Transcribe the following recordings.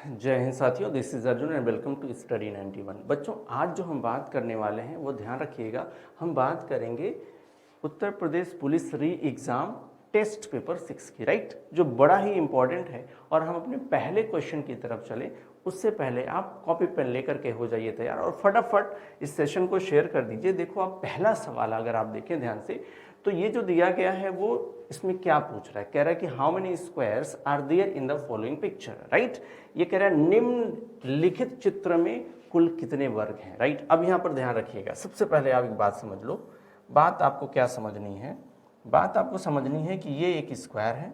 जय हिंद साथियों, this is Arjun and welcome to study 91। बच्चों, आज जो हम बात करने वाले हैं वो ध्यान रखिएगा। हम बात करेंगे Uttar Pradesh police re exam test paper 6 की, राइट, जो बड़ा ही इंपॉर्टेंट है। और हम अपने पहले क्वेश्चन की तरफ चले उससे पहले आप कॉपी पेन लेकर के हो जाइए तैयार और फटाफट इस सेशन को शेयर कर दीजिए। देखो, आप पहला सवाल अगर आप देखें ध्यान से तो ये जो दिया गया है वो इसमें क्या पूछ रहा है, कह रहा है कि how many squares are there in the following picture, right. ये कह रहा है निम्नलिखित चित्र में कुल कितने वर्ग हैं, राइट। अब यहाँ पर ध्यान रखिएगा, सबसे पहले आप एक बात समझ लो। बात आपको क्या समझनी है? बात आपको समझनी है कि ये एक स्क्वायर है,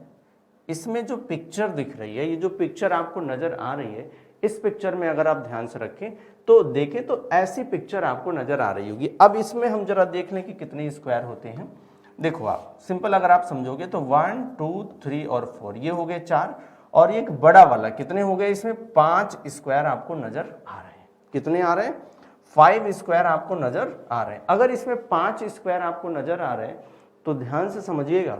इसमें जो पिक्चर दिख रही है, ये जो पिक्चर आपको नजर आ रही है, इस पिक्चर में अगर आप ध्यान से रखें तो देखें तो ऐसी पिक्चर आपको नजर आ रही होगी। अब इसमें हम जरा देख लें कि कितने स्क्वायर होते हैं। देखो, आप सिंपल अगर आप समझोगे तो 1 2 3 और 4 ये हो गए 4, और एक बड़ा वाला कितने हो गए, इसमें 5 स्क्वायर आपको नजर आ रहे हैं। कितने आ रहे हैं? 5 स्क्वायर आपको नजर आ रहे हैं। अगर इसमें 5 स्क्वायर आपको नजर आ रहे हैं तो ध्यान से समझिएगा,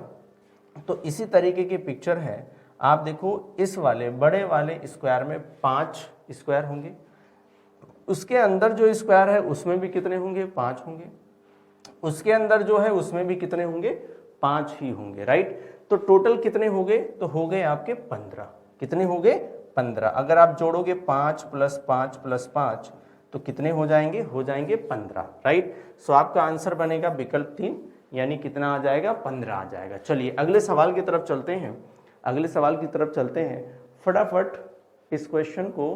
तो इसी तरीके की पिक्चर है। आप देखो, इस वाले बड़े वाले स्क्वायर में 5 स्क्वायर होंगे, उसके अंदर जो स्क्वायर है उसमें भी कितने होंगे? 5 होंगे, उसके अंदर जो है उसमें भी कितने होंगे? 5 ही होंगे, राइट। तो टोटल कितने हो गए? तो हो गए आपके 15। कितने हो गए? 15। अगर आप जोड़ोगे 5 + 5 + 5 तो कितने हो जाएंगे? हो जाएंगे 15, राइट। सो आपका आंसर बनेगा विकल्प 3, यानी कितना आ जाएगा? 15 आ जाएगा। चलिए अगले सवाल की तरफ चलते हैं। अगले सवाल की तरफ चलते हैं, फटाफट इस क्वेश्चन को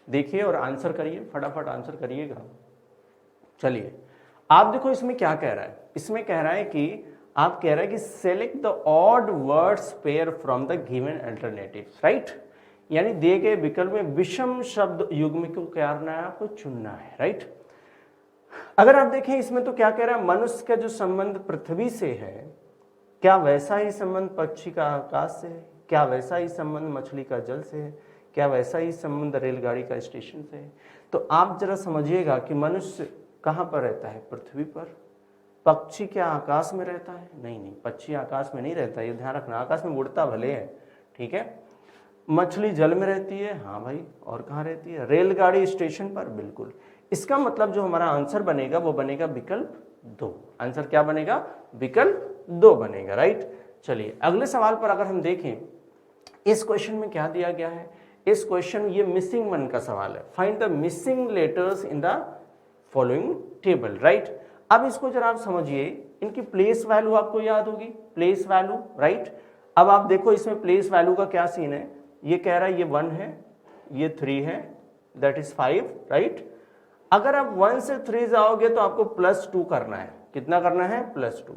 देखिए और आंसर करिए, फटाफट आंसर करिएगा। चलिए, आप देखो इसमें क्या कह रहा है। इसमें कह रहा है कि आप कह रहा है कि select the odd words pair from the given alternatives, right. यानी दिए गए विकल्प में विषम शब्द युग्म को क्या करना है? आपको चुनना है, राइट। अगर आप देखें इसमें तो क्या कह रहा है, मनुष्य का जो संबंध पृथ्वी से है, क्या वैसा ही संबंध पक्षी का आकाश से है? क्या वैसा ही संबंध मछली का जल से है? क्या वैसा ही संबंध रेलगाड़ी का स्टेशन से है? तो आप जरा समझिएगा कि मनुष्य कहाँ पर रहता है? पृथ्वी पर। पक्षी क्या आकाश में रहता है? नहीं नहीं, पक्षी आकाश में नहीं रहता, ये ध्यान रखना। आकाश में उड़ता भले है, ठीक है। मछली जल में रहती है, हाँ भाई, और कहाँ रहती है? रेलगाड़ी स्टेशन पर, बिल्कुल। इसका मतलब जो हमारा आंसर बनेगा वो बनेगा विकल्प 2। आंसर क्या बनेगा? विकल्प 2 बनेगा, राइट। चलिए अगले सवाल पर अगर हम देखें, इस क्वेश्चन में क्या दिया गया है? इस क्वेश्चन ये मिसिंग वन का सवाल है। Find the missing letters in the following table, right. अब इसको जरा आप समझिए, इनकी प्लेस वैल्यू आपको याद होगी, प्लेस वैल्यू, राइट। अब आप देखो इसमें प्लेस वैल्यू का क्या सीन है। ये कह रहा है ये 1 है, ये 3 है, दैट इज 5, राइट। अगर आप 1 से 3 जाओगे तो आपको +2 करना है। कितना करना है? +2।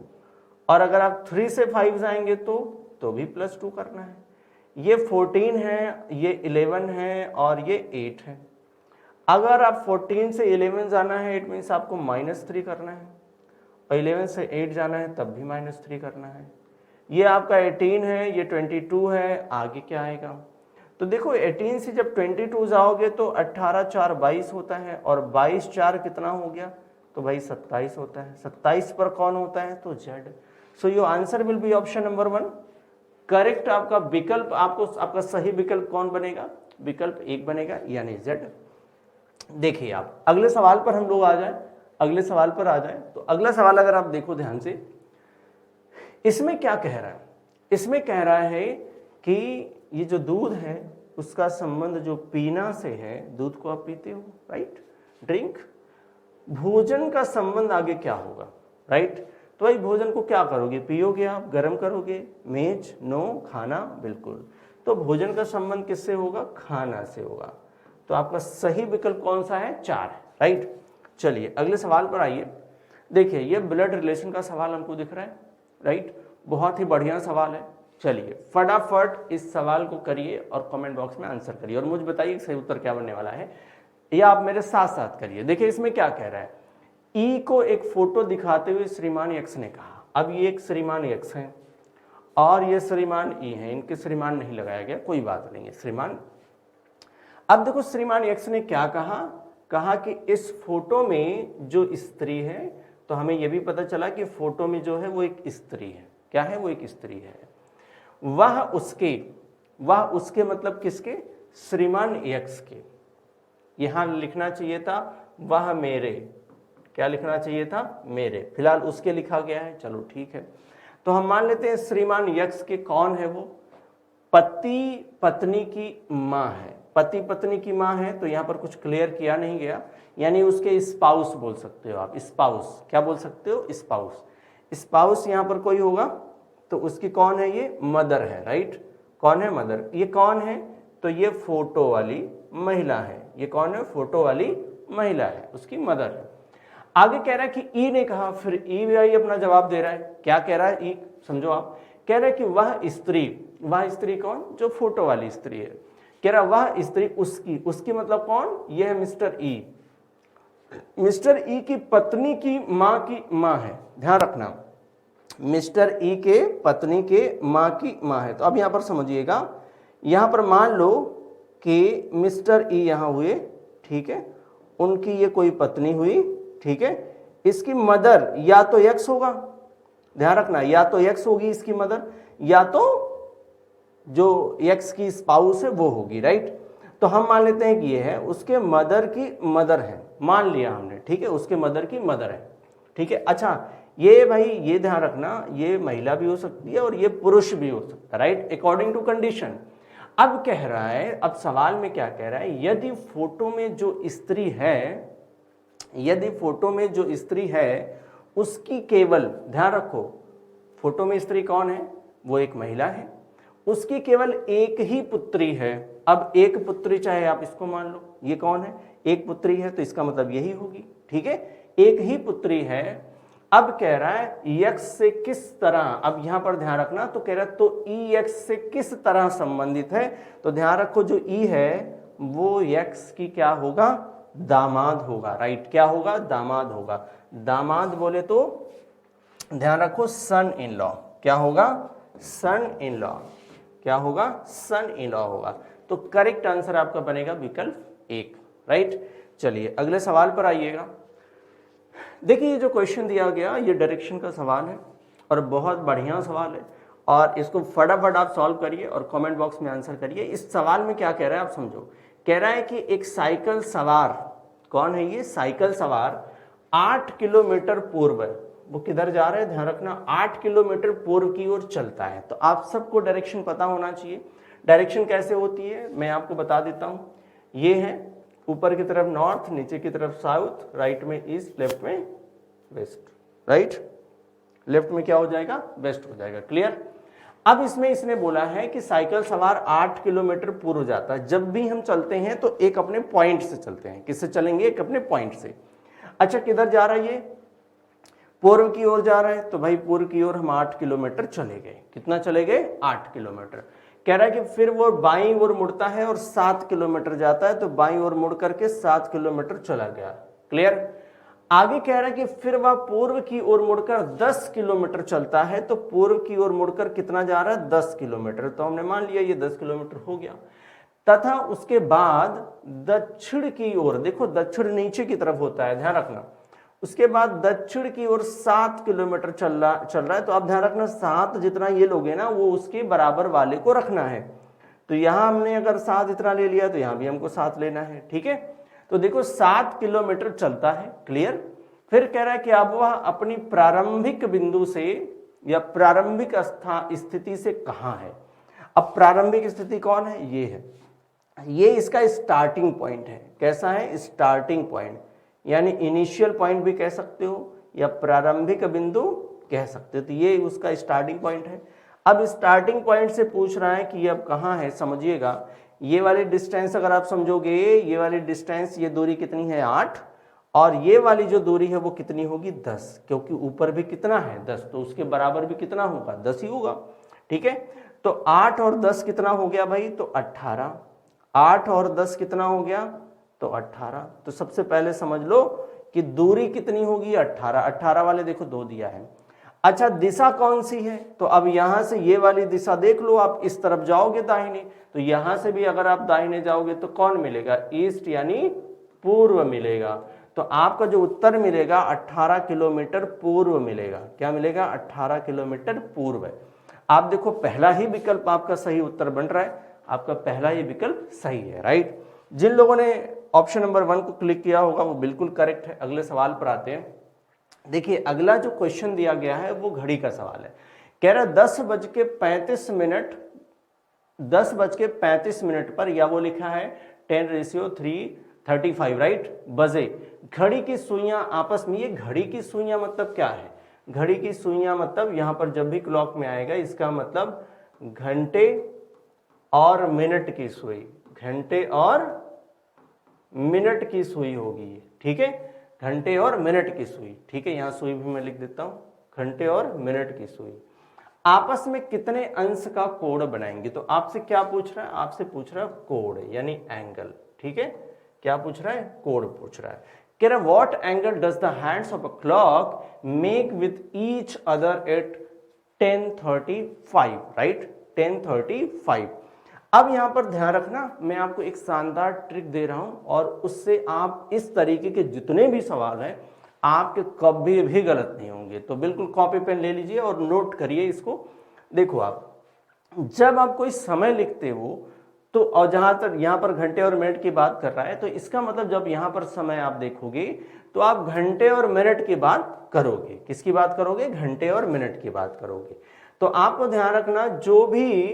और अगर आप 3 से 5 जाएंगे तो भी +2 करना है। ये 14 है, ये 11 है और ये 8 है। अगर आप 14 से 11 जाना है, इट मीन्स आपको -3 करना है, और 11 से 8 जाना है तब भी -3 करना है। ये आपका 18 है, ये 22 है, आगे क्या आएगा? तो देखो 18 से जब 22 जाओगे तो 18 4 22 होता है, और 22 4 कितना हो गया? तो भाई 27 होता है। 27 पर कौन होता है? तो Z। So your answer will be option number 1। Correct आपका विकल्प, आपका सही विकल्प कौन बनेगा? विकल्प 1 बनेगा, यानी Z। देखिए आप अगले सवाल पर हम लोग आ जाए, अगले सवाल पर आ जाए। तो अगला सवाल अगर आप देखो ध्यान से, इसमें क्या कह रहा है? इसमें कह रहा है कि ये जो दूध है उसका संबंध जो पीना से है, दूध को आप पीते हो, राइट, ड्रिंक। भोजन का संबंध आगे क्या होगा, राइट। तो भाई भोजन को क्या करोगे? पियोगे, आप गर्म करोगे। मेज, नो, खाना, बिल्कुल। तो भोजन का संबंध किससे होगा? खाना से होगा। तो आपका सही विकल्प कौन सा है? 4 है, राइट। चलिए अगले सवाल पर आइए। देखिए ये ब्लड रिलेशन का सवाल हमको दिख रहा है, राइट। बहुत ही बढ़िया सवाल है। चलिए फटाफट इस सवाल को करिए और कमेंट बॉक्स में आंसर करिए और मुझे बताइए सही उत्तर क्या बनने वाला है, या आप मेरे साथ साथ करिए। देखिए इसमें क्या कह रहा है, ई को एक फोटो दिखाते हुए श्रीमान एक्स ने कहा। अब ये एक श्रीमान एक्स है और ये श्रीमान ई है, इनके श्रीमान नहीं लगाया गया, कोई बात नहीं है, श्रीमान। अब देखो श्रीमान एक्स ने क्या कहा, कहा कि इस फोटो में जो स्त्री है, तो हमें यह भी पता चला कि फोटो में जो है वो एक स्त्री है। क्या है? वो एक स्त्री है। वह उसके मतलब किसके? श्रीमान यक्स के, यहां लिखना चाहिए था वह मेरे, क्या लिखना चाहिए था, मेरे, फिलहाल उसके लिखा गया है, चलो ठीक है। तो हम मान लेते हैं श्रीमान यक्स के कौन है, वो पति पत्नी की मां है, पति पत्नी की मां है, तो यहां पर कुछ क्लियर किया नहीं गया, यानी उसके स्पाउस बोल सकते हो आप, स्पाउस, क्या बोल सकते हो, स्पाउस। स्पाउस यहां पर कोई होगा तो उसकी कौन है, ये मदर है, राइट, कौन है, मदर। ये कौन है, तो ये फोटो वाली महिला है, ये कौन है, फोटो वाली महिला है, उसकी मदर है। आगे कह रहा है कि ई ने कहा, फिर ई भी अपना जवाब दे रहा है, क्या कह रहा है ई, समझो आप, कह रहा है कि वह स्त्री कौन, जो फोटो वाली स्त्री है, कह रहा वह स्त्री उसकी, उसकी मतलब कौन, यह है मिस्टर ई, मिस्टर ई की पत्नी की मां है, ध्यान रखना, मिस्टर ई के पत्नी के मां की मां है। तो अब यहां पर समझिएगा, यहां पर मान लो कि मिस्टर ई यहां हुए, ठीक है, उनकी ये कोई पत्नी हुई, ठीक है, इसकी मदर या तो एक्स होगा, ध्यान रखना, या तो एक्स होगी इसकी मदर, या तो जो एक्स की स्पाउस है वो होगी, राइट। तो हम मान लेते हैं कि ये है उसके मदर की मदर है, मान लिया हमने, ठीक है, उसके मदर की मदर है, ठीक है। अच्छा, ये भाई ये ध्यान रखना, ये महिला भी हो सकती है और ये पुरुष भी हो सकता है, राइट, अकॉर्डिंग टू कंडीशन। अब कह रहा है, अब सवाल में क्या कह रहा है, यदि फोटो में जो स्त्री है, यदि फोटो में जो स्त्री है उसकी केवल, ध्यान रखो, फोटो में स्त्री कौन है, वो एक महिला है, उसकी केवल एक ही पुत्री है। अब एक पुत्री चाहे आप इसको मान लो, ये कौन है, एक पुत्री है, तो इसका मतलब यही होगी, ठीक है, एक ही पुत्री है। अब कह रहा है यक्स से किस तरह, अब यहां पर ध्यान रखना, तो कह रहा है तो ई यक्स से किस तरह संबंधित है, तो ध्यान रखो जो ई है वो यक्स की क्या होगा, दामाद होगा, राइट, क्या होगा, दामाद होगा। दामाद बोले तो ध्यान रखो सन इन लॉ, क्या होगा, सन इन लॉ, क्या होगा, सन इन लॉ होगा। तो करेक्ट आंसर आपका बनेगा विकल्प एक, राइट। चलिए अगले सवाल पर आइएगा। देखिए ये जो क्वेश्चन दिया गया ये डायरेक्शन का सवाल है और बहुत बढ़िया सवाल है, और इसको फटाफट आप सॉल्व करिए और कमेंट बॉक्स में आंसर करिए। इस सवाल में क्या कह रहा है आप समझो, कह रहा है कि एक साइकिल सवार, कौन है ये, साइकिल सवार 8 किलोमीटर पूर्व, वो किधर जा रहे हैं, ध्यान रखना, 8 किलोमीटर पूर्व की ओर चलता है। तो आप सबको डायरेक्शन पता होना चाहिए। डायरेक्शन कैसे होती है मैं आपको बता देता हूं, ये है ऊपर की तरफ नॉर्थ, नीचे की तरफ साउथ, राइट में ईस्ट, लेफ्ट में वेस्ट, राइट, लेफ्ट में क्या हो जाएगा, वेस्ट हो जाएगा, क्लियर। अब इसमें इसने बोला है कि साइकिल सवार 8 किलोमीटर पूर्व जाता है। जब भी हम चलते हैं तो एक अपने पॉइंट से चलते हैं, किससे चलेंगे, एक अपने पॉइंट से। अच्छा किधर जा रहा है ये, पूर्व की ओर जा रहा है, तो भाई पूर्व की ओर हम 8 किलोमीटर चले गए, कितना चले गए, 8 किलोमीटर। कह रहा है कि फिर वो बाईं ओर मुड़ता है और 7 किलोमीटर जाता है, तो बाईं ओर मुड़ करके 7 किलोमीटर चला गया, क्लियर। आगे कह रहा है कि फिर वह पूर्व की ओर मुड़कर 10 किलोमीटर चलता है, तो पूर्व की ओर मुड़कर कितना जा रहा है, 10 किलोमीटर, तो हमने मान लिया ये 10 किलोमीटर हो गया। तथा उसके बाद दक्षिण की ओर, देखो दक्षिण नीचे की तरफ होता है, ध्यान रखना, उसके बाद दक्षिण की ओर 7 किलोमीटर चल रहा है। तो आप ध्यान रखना 7 जितना ये लोगे ना वो उसके बराबर वाले को रखना है। तो यहां हमने अगर 7 इतना ले लिया तो यहां भी हमको 7 लेना है, ठीक है। तो देखो 7 किलोमीटर चलता है, क्लियर। फिर कह रहा है कि अब वह अपनी प्रारंभिक बिंदु से या प्रारंभिक स्थिति से कहां है। अब प्रारंभिक स्थिति कौन है, ये है, ये इसका स्टार्टिंग पॉइंट है। कैसा है, स्टार्टिंग पॉइंट, यानी इनिशियल पॉइंट भी कह सकते हो या प्रारंभिक बिंदु कह सकते हो। तो ये उसका स्टार्टिंग पॉइंट है। अब स्टार्टिंग पॉइंट से पूछ रहा है कि ये अब कहाँ है, समझिएगा। ये वाली डिस्टेंस अगर आप समझोगे, ये वाली डिस्टेंस, ये दूरी कितनी है 8, और ये वाली जो दूरी है वो कितनी होगी 10, क्योंकि ऊपर भी कितना है 10, तो उसके बराबर भी कितना होगा 10 ही होगा, ठीक है। तो 8 और 10 कितना हो गया भाई, तो 18। 8 और 10 कितना हो गया, तो 18। तो सबसे पहले समझ लो कि दूरी कितनी होगी 18। 18 वाले देखो 2 दिया है। अच्छा दिशा कौन सी है, तो अब यहां से ये वाली दिशा देख लो, आप इस तरफ जाओगे दाहिने, तो यहां से भी अगर आप दाहिने जाओगे तो कौन मिलेगा, ईस्ट यानी पूर्व मिलेगा। तो आपका जो उत्तर मिलेगा 18 किलोमीटर पूर्व मिलेगा। क्या मिलेगा, 18 किलोमीटर पूर्व। आप देखो पहला ही विकल्प आपका सही उत्तर बन रहा है। आपका पहला ये विकल्प सही है, राइट। जिन लोगों ने ऑप्शन नंबर 1 को क्लिक किया होगा वो बिल्कुल करेक्ट है। अगले सवाल पर आते हैं। देखिए अगला जो क्वेश्चन दिया गया है वो घड़ी का सवाल है। कह रहा 10:35 पर, या वो लिखा है 10:3:35, राइट, बजे घड़ी की सुइयां आपस में, ये घड़ी की सुइयां मतलब क्या है? घड़ी की सुइयां मतलब यहां पर जब भी क्लॉक में आएगा इसका मतलब घंटे और मिनट की सुई, घंटे और मिनट की सुई होगी, ठीक है, घंटे और मिनट की सुई, ठीक है। यहां सुई भी मैं लिख देता हूं, घंटे और मिनट की सुई आपस में कितने अंश का कोण बनाएंगे? तो आपसे क्या पूछ रहा है? आपसे पूछ रहा है कोण यानी एंगल, ठीक है। क्या पूछ रहा है? कोण पूछ रहा है। कह रहा है what angle does the hands of a clock make with each other at 10:35, right, 10:35। अब यहां पर ध्यान रखना, मैं आपको एक शानदार ट्रिक दे रहा हूं और उससे आप इस तरीके के जितने भी सवाल हैं आपके कभी भी गलत नहीं होंगे। तो बिल्कुल कॉपी पेन ले लीजिए और नोट करिए इसको। देखो आप जब आप कोई समय लिखते हो तो, और जहां तक यहां पर घंटे और मिनट की बात कर रहा है, तो इसका मतलब जब यहां पर समय आप देखोगे तो आप घंटे और मिनट की बात करोगे। किसकी बात करोगे? घंटे और मिनट की बात करोगे। तो आपको ध्यान रखना जो भी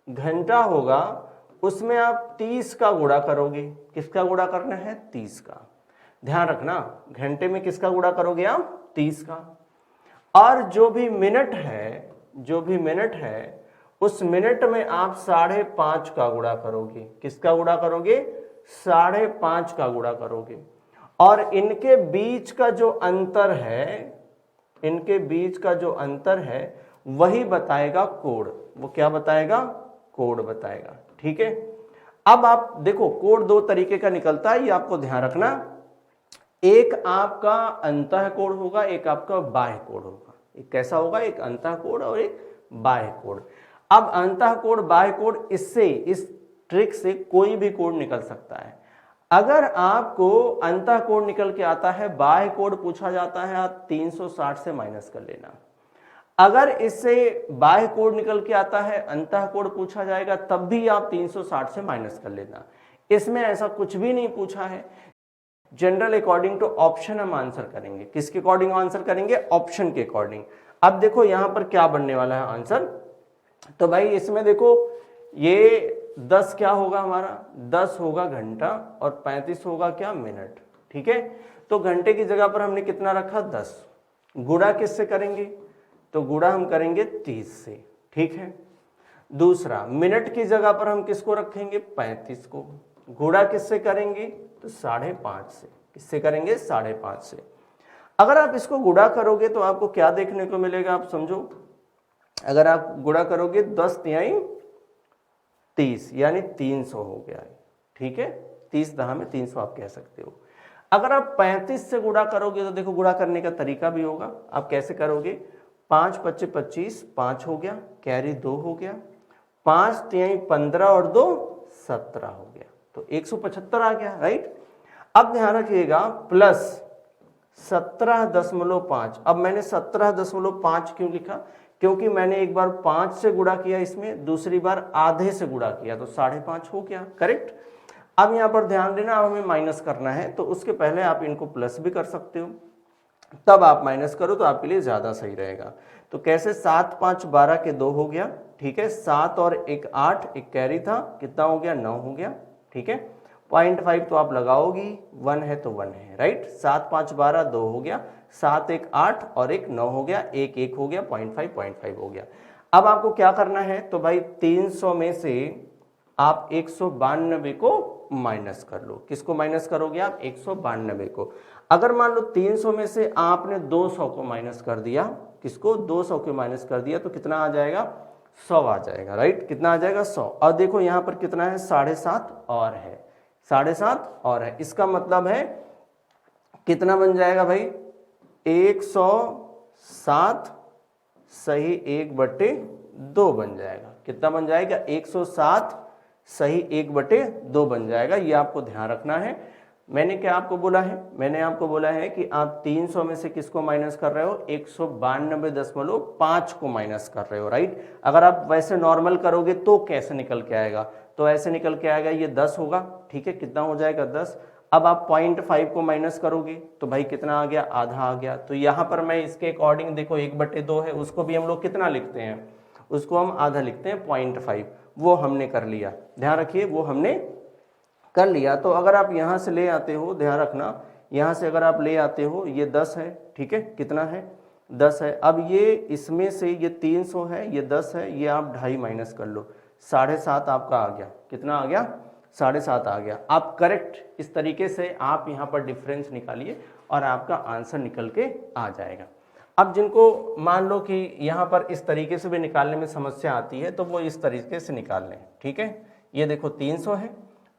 घंटा होगा उसमें आप 30 का गुणा करोगे। किसका गुणा करना है? 30 का। ध्यान रखना घंटे में किसका गुणा करोगे आप? 30 का। और जो भी मिनट है, जो भी मिनट है उस मिनट में आप 5.5 का गुणा करोगे। किसका गुणा करोगे? 5.5 का गुणा करोगे। और इनके बीच का जो अंतर है, इनके बीच का जो अंतर है वही बताएगा कोण। वो क्या बताएगा? कोण बताएगा, ठीक है। अब आप देखो कोण दो तरीके का निकलता है, ये आपको ध्यान रखना। एक आपका अंतः कोण होगा, एक आपका बाह्य कोण होगा। एक कैसा होगा? एक अंतः कोण और एक बाह्य कोण। अब अंतः कोण बाह्य कोण, इससे, इस ट्रिक से कोई भी कोण निकल सकता है। अगर आपको अंतः कोण निकल के आता है, बाह्य कोण पूछा जाता है, आप 360 से माइनस कर लेना। अगर इससे बाह्य कोण निकल के आता है, अंतः कोण पूछा जाएगा, तब भी आप 360 से माइनस कर लेना। इसमें ऐसा कुछ भी नहीं पूछा है। जनरल अकॉर्डिंग टू ऑप्शन हम आंसर करेंगे। किसके अकॉर्डिंग आंसर करेंगे? ऑप्शन के अकॉर्डिंग। अब देखो यहां पर क्या बनने वाला है आंसर। तो भाई इसमें देखो ये 10 क्या होगा हमारा? 10 होगा घंटा और 35 होगा क्या? मिनट, ठीक है। तो घंटे की जगह पर हमने कितना रखा? 10। गुणा किससे करेंगे? तो गुणा हम करेंगे 30 से, ठीक है। दूसरा, मिनट की जगह पर हम किसको रखेंगे? 35 को। गुणा किससे करेंगे? तो 5.5 से। किससे करेंगे? 5.5 से। अगर आप इसको गुणा करोगे तो आपको क्या देखने को मिलेगा? आप समझो, अगर आप गुणा करोगे 10 तिहाई 30 यानी 300 हो गया है, ठीक है। 30 दहा में 300 आप कह सकते हो। अगर आप 35 से गुणा करोगे तो देखो गुणा करने का तरीका भी होगा। आप कैसे करोगे? 5 × 5 = 25, 5 हो गया, कैरी 2 हो गया, 5 तिहाई 15 और 2 17 हो गया, तो 175 आ गया, राइट। अब ध्यान रखिएगा प्लस 17.5। अब मैंने 17.5 क्यों लिखा? क्योंकि मैंने एक बार 5 से गुणा किया इसमें, दूसरी बार आधे से गुणा किया, तो 5.5 हो गया, करेक्ट। अब यहां पर ध्यान देना, अब हमें माइनस करना है, तो उसके पहले आप इनको प्लस भी कर सकते हो, तब आप माइनस करो तो आपके लिए ज्यादा सही रहेगा। तो कैसे? 7 × 5 = 12 के 2 हो गया, ठीक है। 7 और 1 8, एक कैरी था, कितना हो गया? 9 हो गया, ठीक है। 0.5 तो आप लगाओगी, 1 है तो 1 है, राइट। 7 × 5 = 12, 2 हो गया, 7 1 8 और 1 9 हो गया, 1 1 हो गया, 0.5 हो गया। अब आपको क्या करना है? तो भाई 300 में से आप 192 को माइनस कर लो। किसको माइनस करोगे आप? 192 को। अगर मान लो 300 में से आपने 200 को माइनस कर दिया, किसको? 200 को माइनस कर दिया, तो कितना आ जाएगा? 100 आ जाएगा, राइट। कितना आ जाएगा? 100। और देखो यहां पर कितना है? 7.5 और है, 7.5 और है। इसका मतलब है कितना बन जाएगा भाई? 107 सही 1/2 बन जाएगा। कितना बन जाएगा? 107 सही 1/2 बन जाएगा। ये आपको ध्यान रखना है। मैंने क्या आपको बोला है, मैंने आपको बोला है कि आप 300 में से किसको माइनस कर रहे हो, 192.5 को माइनस कर रहे हो, राइट। अगर आप वैसे नॉर्मल करोगे तो कैसे निकल के आएगा, तो ऐसे निकल के आएगा, ये 10 होगा, ठीक है, कितना हो जाएगा 10। अब आप 0.5 को माइनस करोगे तो भाई कितना आ गया, आधा आ गया। तो यहाँ पर मैं इसके अकॉर्डिंग देखो 1/2 है, उसको भी हम लोग कितना लिखते हैं, उसको हम आधा लिखते हैं 0.5, वो हमने कर लिया, ध्यान रखिए वो हमने कर लिया। तो अगर आप यहाँ से ले आते हो, ध्यान रखना, यहाँ से अगर आप ले आते हो, ये 10 है, ठीक है, कितना है 10 है। अब ये इसमें से ये 300 है, ये 10 है, ये आप 2.5 माइनस कर लो, 7.5 आपका आ गया, कितना आ गया, 7.5 आ गया। आप करेक्ट इस तरीके से आप यहाँ पर डिफरेंस निकालिए और आपका आंसर निकल के आ जाएगा। अब जिनको मान लो कि यहाँ पर इस तरीके से भी निकालने में समस्या आती है तो वो इस तरीके से निकाल लें, ठीक है। ये देखो 300 है,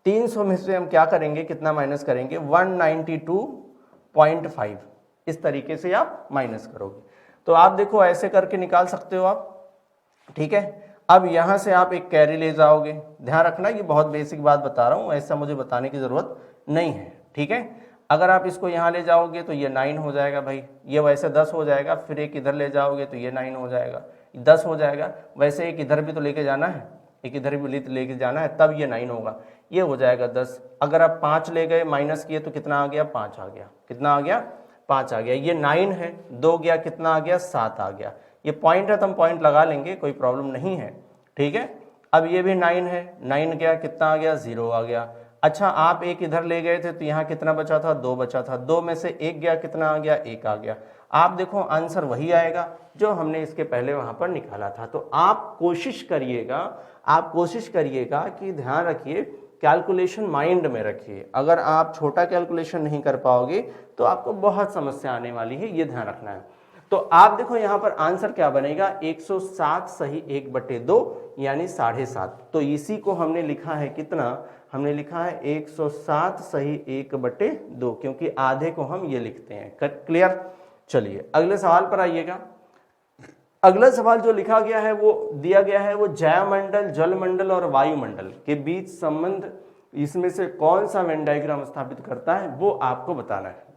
300 में से हम क्या करेंगे, कितना माइनस करेंगे, 192.5, इस तरीके से आप माइनस करोगे। तो आप देखो ऐसे करके निकाल सकते हो आप, ठीक है। अब यहां से आप एक कैरी ले जाओगे, ध्यान रखना ये बहुत बेसिक बात बता रहा हूं, ऐसा मुझे बताने की जरूरत नहीं है, ठीक है। अगर आप इसको यहाँ ले जाओगे तो ये 9 हो जाएगा भाई, ये वैसे 10 हो जाएगा, फिर एक इधर ले जाओगे तो ये 9 हो जाएगा, 10 हो जाएगा, वैसे एक इधर भी तो लेके जाना है, एक इधर भी लेके जाना है, तब ये 9 होगा, ये हो जाएगा 10। अगर आप 5 ले गए माइनस किए तो कितना आ गया, 5 आ गया, कितना आ गया, 5 आ गया। ये 9 है, 2 गया, कितना आ गया, 7 आ गया। ये पॉइंट है तो हम पॉइंट लगा लेंगे, कोई प्रॉब्लम नहीं है, ठीक है। अब ये भी 9 है, 9 गया, कितना आ गया, 0 आ गया। अच्छा आप एक इधर ले गए थे तो यहाँ कितना बचा था, 2 बचा था, 2 में से 1 गया, कितना आ गया, 1 आ गया। आप देखो आंसर वही आएगा जो हमने इसके पहले वहां पर निकाला था। तो आप कोशिश करिएगा कि ध्यान रखिए, कैलकुलेशन माइंड में रखिए। अगर आप छोटा कैलकुलेशन नहीं कर पाओगे तो आपको बहुत समस्या आने वाली है, ये ध्यान रखना है। तो आप देखो यहाँ पर आंसर क्या बनेगा, 107 सही 1/2 यानी 7.5। तो इसी को हमने लिखा है कितना, हमने लिखा है 107 सही 1/2, क्योंकि आधे को हम ये लिखते हैं। क्लियर। चलिए अगले सवाल पर आइएगा। अगला सवाल जो लिखा गया है वो दिया गया है, वो जैवमंडल, जलमंडल और वायुमंडल के बीच संबंध, इसमें से कौन सा वेन डायग्राम स्थापित करता है वो आपको बताना है।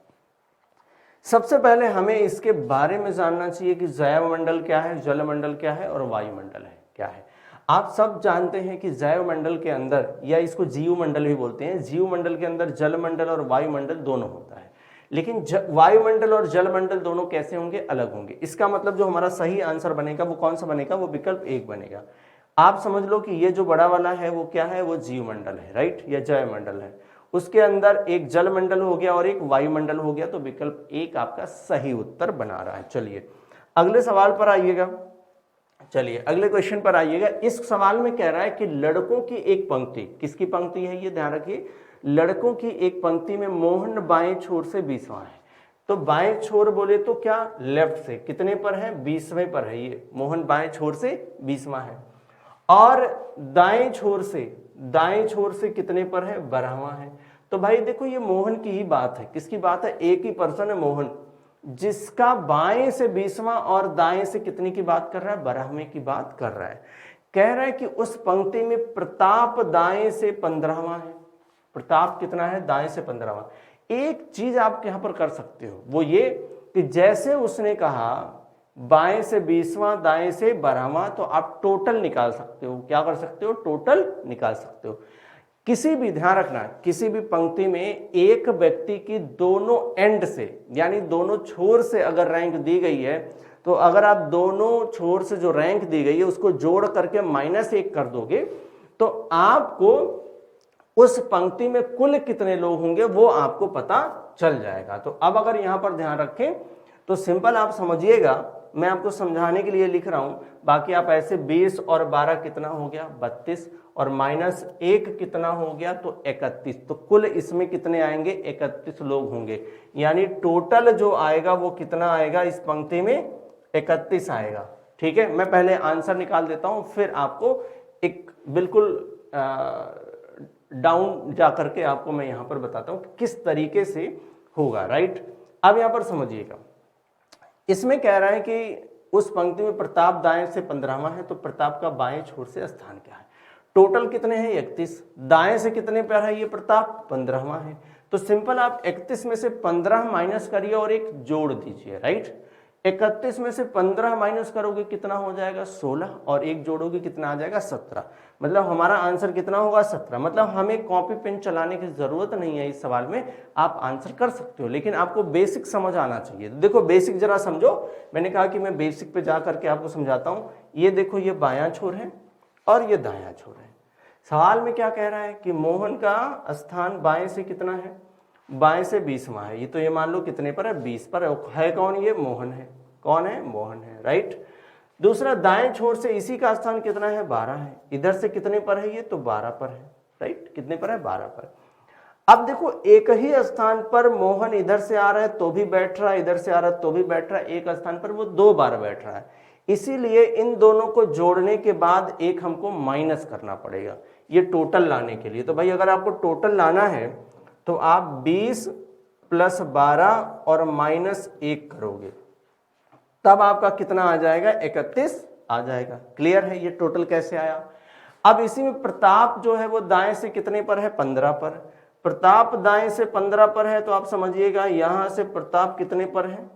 सबसे पहले हमें इसके बारे में जानना चाहिए कि जैवमंडल क्या है, जलमंडल क्या है और वायुमंडल है क्या है। आप सब जानते हैं कि जैवमंडल के अंदर, या इसको जीवमंडल भी बोलते हैं, जीवमंडल के अंदर जलमंडल और वायुमंडल दोनों होता है। लेकिन वायुमंडल और जलमंडल दोनों कैसे होंगे, अलग होंगे। इसका मतलब जो हमारा सही आंसर बनेगा वो कौन सा बनेगा, वो विकल्प 1 बनेगा। आप समझ लो कि ये जो बड़ा वाला है वो क्या है, वो जीवमंडल है, राइट, या जैवमंडल है। उसके अंदर एक जलमंडल हो गया और एक वायुमंडल हो गया, तो विकल्प 1 आपका सही उत्तर बना रहा है। चलिए अगले सवाल पर आइएगा, चलिए अगले क्वेश्चन पर आइएगा। इस सवाल में कह रहा है कि लड़कों की एक पंक्ति, किसकी पंक्ति है ये ध्यान रखिए, लड़कों की एक पंक्ति में मोहन बाएं छोर से 20वां है। तो बाएं छोर बोले तो क्या, लेफ्ट से, कितने पर है, 20वें पर है। ये मोहन बाएं छोर से 20वां है। और दाएं छोर से कितने पर है, 12वां है। तो भाई देखो ये मोहन की ही बात है, किसकी बात है, एक ही पर्सन है मोहन, जिसका बाएं से 20वां और दाएं से कितने की बात कर रहा है, 12वें की बात कर रहा है। कह रहा है कि उस पंक्ति में प्रताप दाएं से 15वां है। प्रताप कितना है, दाएं से 15वां। एक चीज आप यहां पर कर सकते हो, वो ये कि जैसे उसने कहा बाएं से 20वां, दाएं से 12वां, तो आप टोटल निकाल सकते हो। क्या कर सकते हो, टोटल निकाल सकते हो। किसी भी, ध्यान रखना, किसी भी पंक्ति में एक व्यक्ति की दोनों एंड से, यानी दोनों छोर से अगर रैंक दी गई है, तो अगर आप दोनों छोर से जो रैंक दी गई है उसको जोड़ करके -1 कर दोगे तो आपको उस पंक्ति में कुल कितने लोग होंगे वो आपको पता चल जाएगा। तो अब अगर यहां पर ध्यान रखें तो सिंपल आप समझिएगा, मैं आपको समझाने के लिए लिख रहा हूं, बाकी आप ऐसे 20 और 12 कितना हो गया, 32, और -1 कितना हो गया, तो 31। तो कुल इसमें कितने आएंगे, 31 लोग होंगे। यानी टोटल जो आएगा वो कितना आएगा, इस पंक्ति में 31 आएगा। ठीक है, मैं पहले आंसर निकाल देता हूं, फिर आपको एक बिल्कुल डाउन जा करके आपको मैं यहां पर बताता हूं किस तरीके से होगा, राइट। अब यहां पर समझिएगा, इसमें कह रहा है कि उस पंक्ति में प्रताप दाएं से 15वां है, तो प्रताप का बाएं छोर से स्थान क्या है। टोटल कितने हैं, 31। दाएं से कितने पर है ये प्रताप, 15वां है। तो सिंपल आप 31 में से 15 माइनस करिए और एक जोड़ दीजिए, राइट। 31 में से 15 माइनस करोगे कितना हो जाएगा 16, और एक जोड़ोगे कितना आ जाएगा 17। मतलब हमारा आंसर कितना होगा 17। मतलब हमें कॉपी पेन चलाने की जरूरत नहीं है इस सवाल में, आप आंसर कर सकते हो, लेकिन आपको बेसिक समझ आना चाहिए। देखो बेसिक जरा समझो, मैंने कहा कि मैं बेसिक पे जा करके आपको समझाता हूं। ये देखो, ये बायां छोर है और ये दायां छोर है। सवाल में क्या कह रहा है कि मोहन का स्थान बाएं से कितना है, बाएं से 20वां है। ये तो ये मान लो कितने पर है 20 पर है कौन, ये मोहन है। कौन है, मोहन है, राइट। दूसरा दाएं छोर से इसी का स्थान कितना है 12 है। इधर से कितने पर है ये, तो 12 पर है, राइट। कितने पर है 12 पर। अब देखो एक ही स्थान पर मोहन इधर से आ रहा है तो भी बैठ रहा है, इधर से आ रहा है तो भी बैठ रहा है, एक स्थान पर वो 2 बार बैठ रहा है। इसीलिए इन दोनों को जोड़ने के बाद एक हमको माइनस करना पड़ेगा ये टोटल लाने के लिए। तो भाई अगर आपको टोटल लाना है तो आप 20 प्लस 12 और माइनस 1 करोगे, तब आपका कितना आ जाएगा 31 आ जाएगा। क्लियर है ये टोटल कैसे आया। अब इसी में प्रताप जो है वो दाएं से कितने पर है 15 पर। प्रताप दाएं से 15 पर है तो आप समझिएगा यहां से प्रताप कितने पर है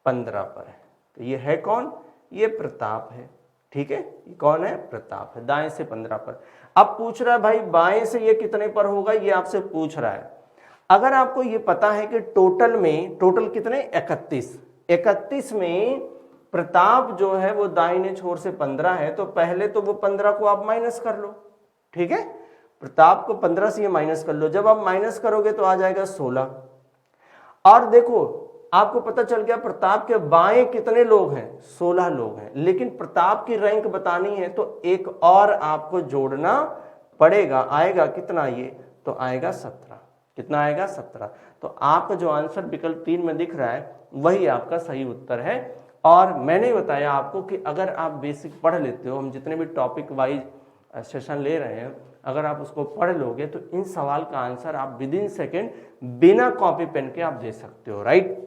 15 पर है। तो ये है कौन, ये प्रताप है, ठीक है। ये कौन है, प्रताप है, दाएं से 15 पर। अब पूछ रहा है भाई बाएं से ये कितने पर होगा, ये आपसे पूछ रहा है। अगर आपको ये पता है कि टोटल में, टोटल कितने 31 में प्रताप जो है वो दाहिने छोर से 15 है, तो पहले तो वो 15 को आप माइनस कर लो, ठीक है। प्रताप को 15 से ये माइनस कर लो, जब आप माइनस करोगे तो आ जाएगा 16। और देखो आपको पता चल गया प्रताप के बाएं कितने लोग हैं 16 लोग हैं, लेकिन प्रताप की रैंक बतानी है तो एक और आपको जोड़ना पड़ेगा। आएगा कितना ये, तो आएगा 17। कितना आएगा 17। तो आपका जो आंसर विकल्प 3 में दिख रहा है वही आपका सही उत्तर है। और मैंने बताया आपको कि अगर आप बेसिक पढ़ लेते हो, हम जितने भी टॉपिक वाइज सेशन ले रहे हैं, अगर आप उसको पढ़ लोगे तो इन सवाल का आंसर आप विद इन सेकेंड बिना कॉपी पेन के आप दे सकते हो, राइट।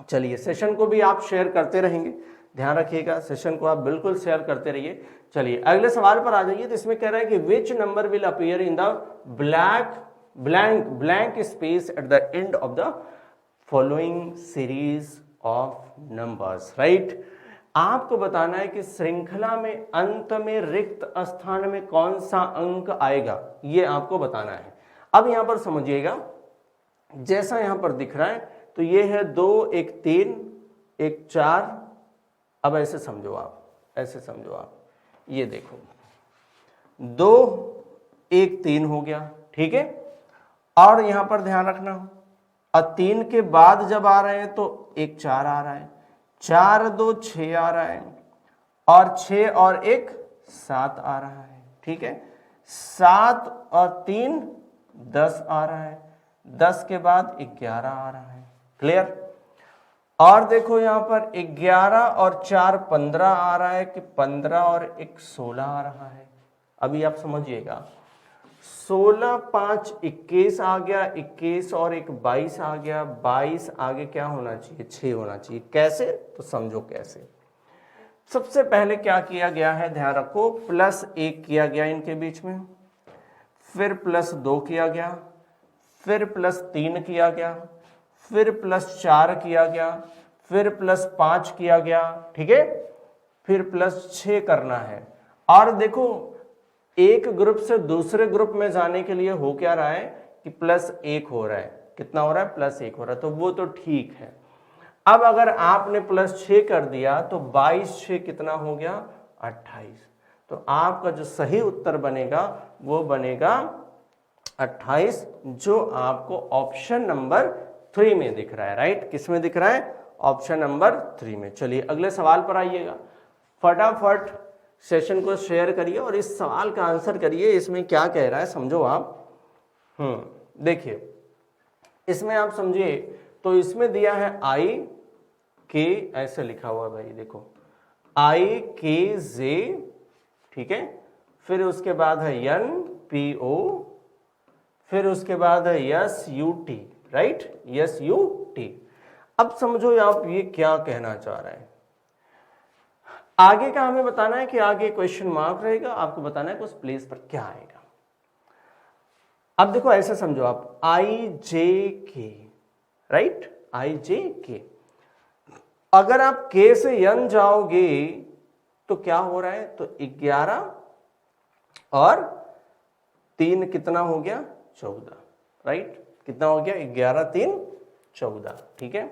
चलिए सेशन को भी आप शेयर करते रहेंगे, ध्यान रखिएगा, सेशन को आप बिल्कुल शेयर करते रहिए। चलिए अगले सवाल पर आ जाइए। तो इसमें कह रहा है कि which number will appear in the blank space at the end of the following series of numbers, right. आपको बताना है कि श्रृंखला में अंत में रिक्त स्थान में कौन सा अंक आएगा, ये आपको बताना है। अब यहां पर समझिएगा, जैसा यहां पर दिख रहा है तो ये है 2 1 3 1 4। अब ऐसे समझो आप, ऐसे समझो आप, ये देखो 2 1 3 हो गया, ठीक है। और यहां पर ध्यान रखना, और 3 के बाद जब आ रहे हैं तो 1 4 आ रहा है, 4 2 6 आ रहा है, और 6 और 1 7 आ रहा है, ठीक है। 7 और 3 10 आ रहा है, 10 के बाद 11 आ रहा है, क्लियर। और देखो यहां पर 11 और 4 15 आ रहा है कि 15 और 1 16 आ रहा है। अभी आप समझिएगा, 16 5 21 आ गया, 21 और 1 22 आ गया, 22 आगे क्या होना चाहिए 6 होना चाहिए। कैसे, तो समझो कैसे। सबसे पहले क्या किया गया है, ध्यान रखो, +1 किया गया इनके बीच में, फिर +2 किया गया, फिर +3 किया गया, फिर +4 किया गया, फिर +5 किया गया, ठीक है, फिर +6 करना है। और देखो एक ग्रुप से दूसरे ग्रुप में जाने के लिए हो क्या रहा है कि +1 हो रहा है। कितना हो रहा है, +1 हो रहा है, तो वो तो ठीक है। अब अगर आपने +6 कर दिया तो 22 6 कितना हो गया 28। तो आपका जो सही उत्तर बनेगा वो बनेगा 28, जो आपको ऑप्शन नंबर 3 में दिख रहा है, राइट। किस में दिख रहा है, ऑप्शन नंबर 3 में। चलिए अगले सवाल पर आइएगा, फटाफट सेशन को शेयर करिए और इस सवाल का आंसर करिए। इसमें क्या कह रहा है समझो आप। देखिए इसमें आप समझिए, तो इसमें दिया है I K, ऐसे लिखा हुआ है भाई, देखो I K J, ठीक है, फिर उसके बाद है N P O, फिर उसके बाद है S U T, right, S U T। अब समझो आप ये क्या कहना चाह रहे हैं। आगे का हमें बताना है कि आगे क्वेश्चन मार्क रहेगा, आपको बताना है कि उस प्लेस पर क्या आएगा। अब देखो ऐसे समझो आप आई जे के, राइट, आई जे के। अगर आप के से यन जाओगे तो क्या हो रहा है, तो 11 और 3 कितना हो गया, 14, राइट, कितना हो गया, 11 3 14, ठीक है।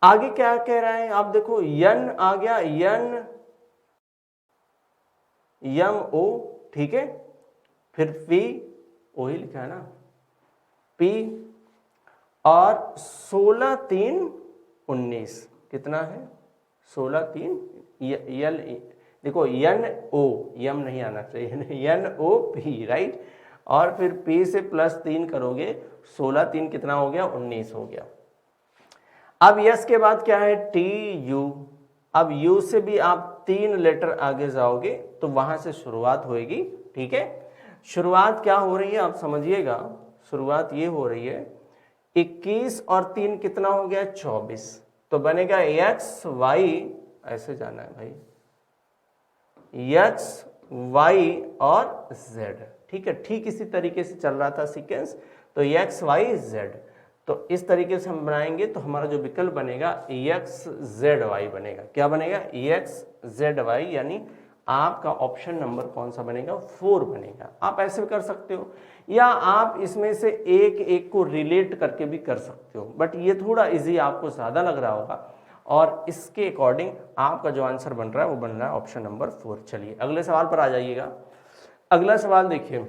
आगे क्या कह रहा है, आप देखो यन आ गया, यन यम ओ, ठीक है, फिर पी, ओ ही लिखा है ना, पी, और 16 3 19 कितना है, 16 3 यल, देखो यन ओ, यम नहीं आना चाहिए, यन ओ पी, राइट, और फिर पी से +3 करोगे, 16 3 कितना हो गया, 19 हो गया। अब यस के बाद क्या है, टी यू। अब यू से भी आप 3 लेटर आगे जाओगे तो वहां से शुरुआत होएगी, ठीक है। शुरुआत क्या हो रही है आप समझिएगा, शुरुआत ये हो रही है 21 और 3 कितना हो गया, 24, तो बनेगा एक्स वाई, ऐसे जाना है भाई, एक्स वाई और जेड, ठीक है। ठीक इसी तरीके से चल रहा था सीक्वेंस, तो एक्स वाई जेड, तो इस तरीके से हम बनाएंगे तो हमारा जो विकल्प बनेगा एक्स जेड वाई बनेगा। क्या बनेगा, एक्स जेड वाई, यानी आपका ऑप्शन नंबर कौन सा बनेगा, 4 बनेगा। आप ऐसे भी कर सकते हो, या आप इसमें से एक एक को रिलेट करके भी कर सकते हो, बट ये थोड़ा इजी आपको ज्यादा लग रहा होगा, और इसके अकॉर्डिंग आपका जो आंसर बन रहा है वो बन रहा है ऑप्शन नंबर 4। चलिए अगले सवाल पर आ जाइएगा। अगला सवाल देखिए,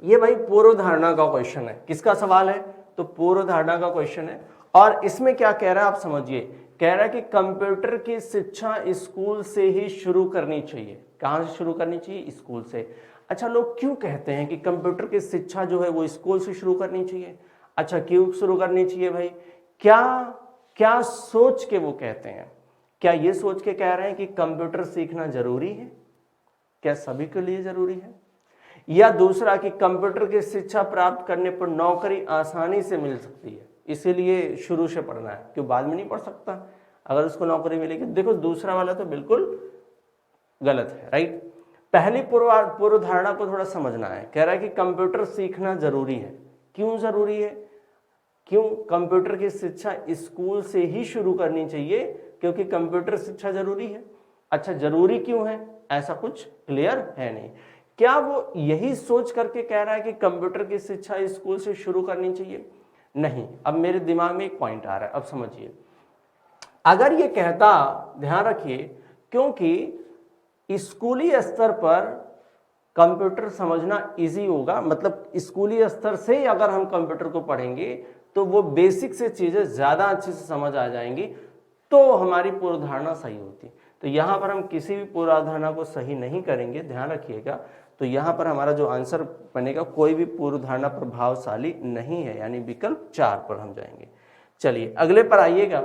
ये भाई पूर्व धारणा का क्वेश्चन है। किसका सवाल है, तो पूर्व धारणा का क्वेश्चन है, और इसमें क्या कह रहा है आप समझिए, कह रहा है कि कंप्यूटर की शिक्षा स्कूल से ही शुरू करनी चाहिए। कहां से शुरू करनी चाहिए, स्कूल से। अच्छा, लोग क्यों कहते हैं कि कंप्यूटर की शिक्षा जो है वो स्कूल से शुरू करनी चाहिए। अच्छा, क्यों शुरू करनी चाहिए भाई, क्या क्या सोच के वो कहते हैं, क्या ये सोच के कह रहे हैं कि कंप्यूटर सीखना जरूरी है, क्या सभी के लिए जरूरी है, या दूसरा कि कंप्यूटर की शिक्षा प्राप्त करने पर नौकरी आसानी से मिल सकती है इसीलिए शुरू से पढ़ना है, क्यों बाद में नहीं पढ़ सकता अगर उसको नौकरी मिलेगी। देखो दूसरा वाला तो बिल्कुल गलत है, राइट। पहली पूर्व धारणा को थोड़ा समझना है। कह रहा है कि कंप्यूटर सीखना जरूरी है। क्यों जरूरी है, क्यों कंप्यूटर की शिक्षा स्कूल से ही शुरू करनी चाहिए, क्योंकि कंप्यूटर शिक्षा जरूरी है। अच्छा, जरूरी क्यों है, ऐसा कुछ क्लियर है नहीं। क्या वो यही सोच करके कह रहा है कि कंप्यूटर की शिक्षा स्कूल से शुरू करनी चाहिए, नहीं। अब मेरे दिमाग में एक पॉइंट आ रहा है, अब समझिए। अगर ये कहता, ध्यान रखिए, क्योंकि स्कूली स्तर पर कंप्यूटर समझना इजी होगा, मतलब स्कूली स्तर से अगर हम कंप्यूटर को पढ़ेंगे तो वो बेसिक से चीजें ज्यादा अच्छे से समझ आ जाएंगी, तो हमारी पूर्वधारणा सही होती। तो यहां पर हम किसी भी पूर्वधारणा को सही नहीं करेंगे, ध्यान रखिएगा। तो यहां पर हमारा जो आंसर बनेगा, कोई भी पूर्वधारणा प्रभावशाली नहीं है, यानी विकल्प 4 पर हम जाएंगे। चलिए अगले पर आइएगा।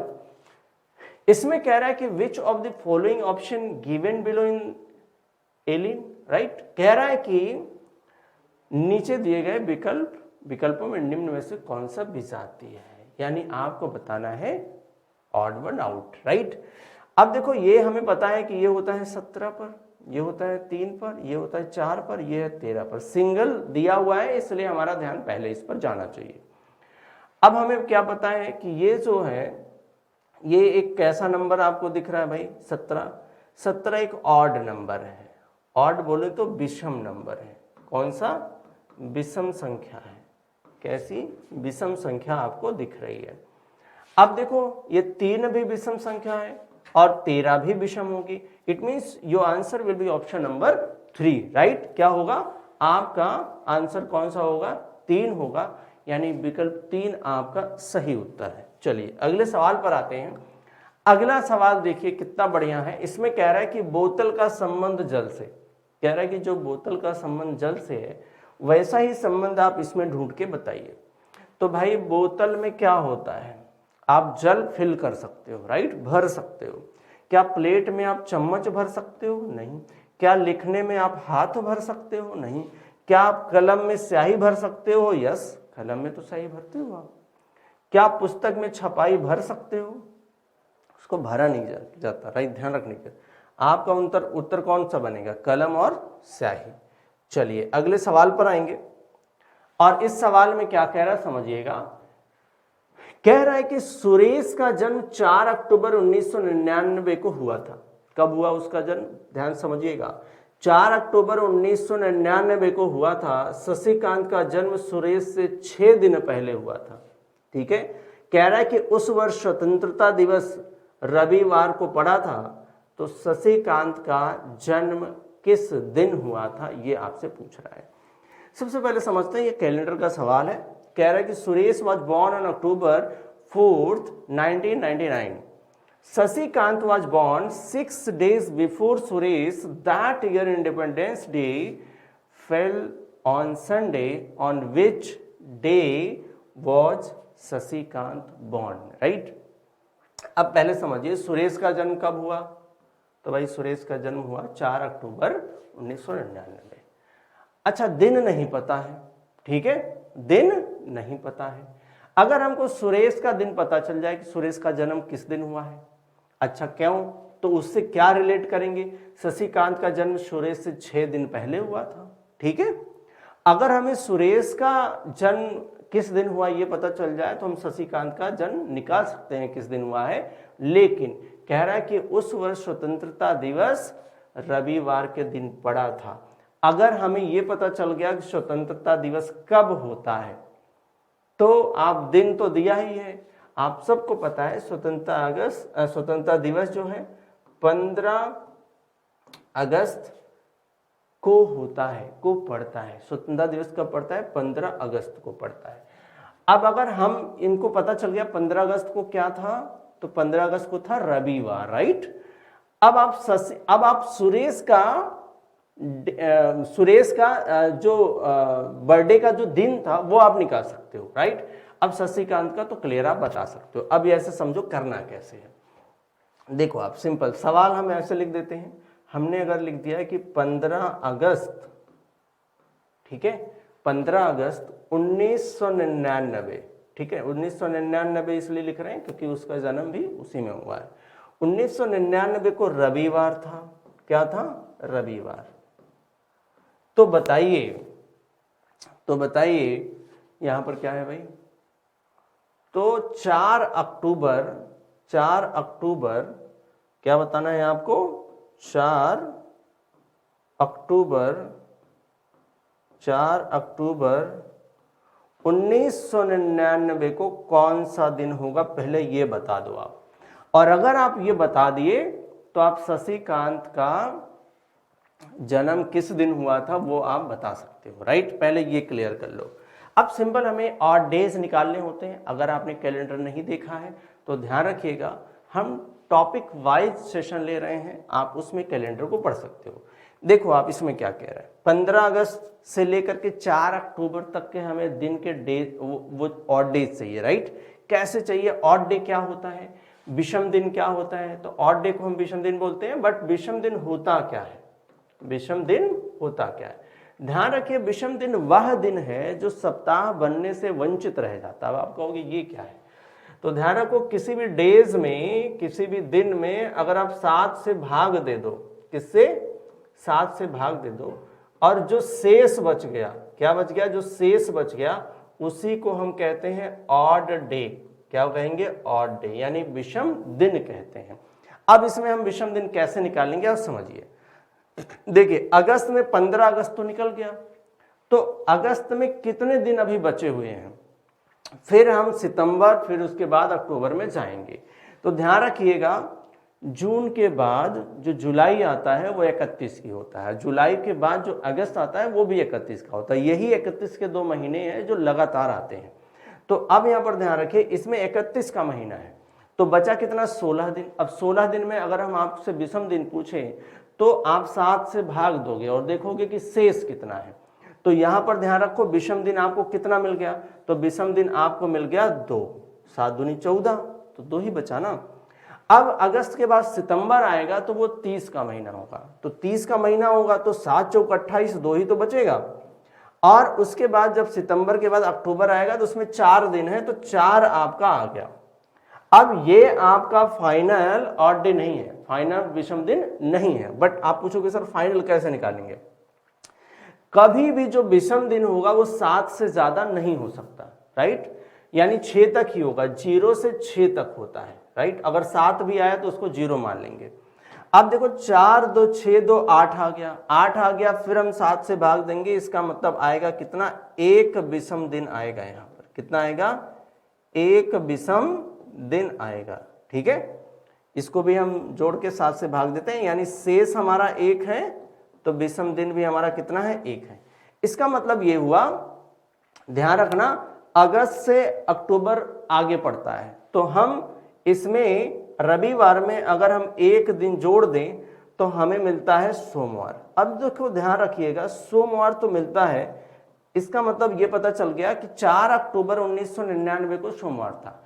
इसमें कह रहा है कि which of the following option given below in alien, right. कह रहा है कि नीचे दिए गए विकल्पों में निम्न में से कौन सा विजातीय है, यानी आपको बताना है ऑड वन आउट, राइट। अब देखो ये हमें पता है कि ये होता है 17 पर, ये होता है 3 पर, ये होता है 4 पर, ये है 13 पर। सिंगल दिया हुआ है इसलिए हमारा ध्यान पहले इस पर जाना चाहिए। अब हमें क्या पता है कि ये जो है ये एक कैसा नंबर आपको दिख रहा है भाई, 17। 17 एक ऑड नंबर है, ऑड बोले तो विषम नंबर है। कौन सा, विषम संख्या है। कैसी, विषम संख्या आपको दिख रही है। अब देखो ये 3 भी विषम संख्या है और 13 भी विषम होगी। It means your answer will be option number 3, right. क्या होगा, आपका आंसर कौन सा होगा, 3 होगा, यानी विकल्प 3 आपका सही उत्तर है। चलिए अगले सवाल पर आते हैं। अगला सवाल देखिए कितना बढ़िया है। इसमें कह रहा है कि बोतल का संबंध जल से, कह रहा है कि जो बोतल का संबंध जल से है वैसा ही संबंध आप इसमें ढूंढ के बताइए। तो भाई बोतल में क्या होता है, आप जल फिल कर सकते हो, राइट, भर सकते हो। क्या प्लेट में आप चम्मच भर सकते हो, नहीं। क्या लिखने में आप हाथ भर सकते हो, नहीं। क्या आप कलम में स्याही भर सकते हो, यस, कलम में तो स्याही भरते हो आप। क्या आप पुस्तक में छपाई भर सकते हो, उसको भरा नहीं जाता, राइट, ध्यान रखने का। आपका उत्तर कौन सा बनेगा, कलम और स्याही। चलिए अगले सवाल पर आएंगे। और इस सवाल में क्या कह रहा है समझिएगा, कह रहा है कि सुरेश का जन्म 4 अक्टूबर 1999 को हुआ था। कब हुआ उसका जन्म, ध्यान समझिएगा, 4 अक्टूबर 1999 को हुआ था। शशिकांत का जन्म सुरेश से 6 दिन पहले हुआ था। ठीक है, कह रहा है कि उस वर्ष स्वतंत्रता दिवस रविवार को पड़ा था, तो शशिकांत का जन्म किस दिन हुआ था, ये आपसे पूछ रहा है। सबसे पहले समझते हैं, ये कैलेंडर का सवाल है। कह रहा है कि Suresh was born on October 4th 1999. Shashikant was born 6 days before Suresh. That year Independence Day fell on Sunday. On which day was Shashikant born? Right? अब पहले समझिए सुरेश का जन्म कब हुआ, तो भाई सुरेश का जन्म हुआ 4 अक्टूबर 1999। अच्छा, दिन नहीं पता है, ठीक है, दिन नहीं पता है। अगर हमको सुरेश का दिन पता चल जाए कि सुरेश का जन्म किस दिन हुआ है, अच्छा क्यों, तो उससे क्या रिलेट करेंगे, शशिकांत का जन्म सुरेश से 6 दिन पहले हुआ था। ठीक है, अगर हमें सुरेश का जन्म किस दिन हुआ ये पता चल जाए तो हम शशिकांत का जन्म निकाल सकते हैं किस दिन हुआ है। लेकिन कह रहा है कि उस वर्ष स्वतंत्रता दिवस रविवार के दिन पड़ा था। अगर हमें ये पता चल गया कि स्वतंत्रता दिवस कब होता है, तो आप दिन तो दिया ही है, आप सबको पता है स्वतंत्रता दिवस जो है 15 अगस्त को होता है, को पड़ता है। स्वतंत्रता दिवस कब पड़ता है, 15 अगस्त को पड़ता है। अब अगर हम इनको पता चल गया 15 अगस्त को क्या था, तो 15 अगस्त को था रविवार, राइट। अब आप सुरेश का जो बर्थडे का जो दिन था वो आप निकाल सकते हो, राइट। अब शशिकांत का तो क्लियर आप बता सकते हो। अब ऐसे समझो करना कैसे है, देखो आप सिंपल सवाल हम ऐसे लिख देते हैं। हमने अगर लिख दिया है कि 15 अगस्त, ठीक है, 15 अगस्त 1999, ठीक है, 1999 इसलिए लिख रहे हैं क्योंकि उसका जन्म भी उसी में हुआ है। 1999 को रविवार था, क्या था, रविवार। तो बताइए यहां पर क्या है भाई, तो 4 अक्टूबर क्या बताना है आपको, 4 अक्टूबर 1999 को कौन सा दिन होगा, पहले ये बता दो आप। और अगर आप ये बता दिए तो आप शशिकांत का जन्म किस दिन हुआ था वो आप बता सकते हो, राइट। पहले ये क्लियर कर लो। अब सिंपल हमें ऑड डेज निकालने होते हैं। अगर आपने कैलेंडर नहीं देखा है तो ध्यान रखिएगा, हम टॉपिक वाइज सेशन ले रहे हैं, आप उसमें कैलेंडर को पढ़ सकते हो। देखो आप इसमें क्या कह रहा है, 15 अगस्त से लेकर के 4 अक्टूबर तक के हमें दिन के डे वो ऑड डेज चाहिए, राइट। कैसे चाहिए, ऑड डे क्या होता है, विषम दिन क्या होता है, तो ऑड डे को हम विषम दिन बोलते हैं। बट विषम दिन होता क्या है, विषम दिन होता क्या है, ध्यान रखिए विषम दिन वह दिन है जो सप्ताह बनने से वंचित रह जाता है। अब आप कहोगे ये क्या है, तो ध्यान रखो किसी भी डेज में, किसी भी दिन में अगर आप 7 से भाग दे दो, किससे, 7 से भाग दे दो, और जो शेष बच गया, क्या बच गया, जो शेष बच गया उसी को हम कहते हैं ऑड डे। क्या कहेंगे, ऑड डे, यानी विषम दिन कहते हैं। अब इसमें हम विषम दिन कैसे निकालेंगे आप समझिए। देखिए अगस्त में 15 अगस्त तो निकल गया, तो अगस्त में कितने दिन अभी बचे हुए हैं, फिर हम सितंबर, फिर उसके बाद अक्टूबर में जाएंगे। तो ध्यान रखिएगा जून के बाद जो जुलाई आता है वो 31 की होता है, जुलाई के बाद जो अगस्त आता है वो भी 31 का होता है। यही 31 के 2 महीने हैं जो लगातार आते हैं। तो अब यहां पर ध्यान रखिए इसमें 31 का महीना है, तो बचा कितना, 16 दिन। अब 16 दिन में अगर हम आपसे विषम दिन पूछें तो आप 7 से भाग दोगे और देखोगे कि शेष कितना है। तो यहां पर ध्यान रखो विषम दिन आपको कितना मिल गया, तो विषम दिन आपको मिल गया 2, 7 दूनी 14, तो 2 ही बचा ना। अब अगस्त के बाद सितंबर आएगा तो वो 30 का महीना होगा, तो 30 का महीना होगा तो 7 चौक 28, 2 ही तो बचेगा। और उसके बाद जब सितंबर के बाद अक्टूबर आएगा तो उसमें 4 दिन है, तो 4 आपका आ गया। अब ये आपका फाइनल ऑड डे नहीं है, फाइनल विषम दिन नहीं है। बट आप पूछोगे सर फाइनल कैसे निकालेंगे, कभी भी जो विषम दिन होगा वो 7 से ज्यादा नहीं हो सकता, राइट, यानी 6 तक ही होगा, 0 से 6 तक होता है, राइट। अगर 7 भी आया तो उसको 0 मान लेंगे। अब देखो 4 2 6 2 8 आ गया, 8 आ गया, फिर हम 7 से भाग देंगे, इसका मतलब आएगा कितना, एक विषम दिन आएगा। यहाँ पर कितना आएगा, एक विषम दिन आएगा, ठीक है। इसको भी हम जोड़ के 7 से भाग देते हैं, यानी शेष हमारा 1 है, तो विषम दिन भी हमारा कितना है, 1 है। इसका मतलब ये हुआ, ध्यान रखना, अगस्त से अक्टूबर आगे पड़ता है, तो हम इसमें रविवार में अगर हम एक दिन जोड़ दें तो हमें मिलता है सोमवार। अब देखो ध्यान रखिएगा, सोमवार तो मिलता है, इसका मतलब ये पता चल गया कि 4 अक्टूबर 1999 को सोमवार था।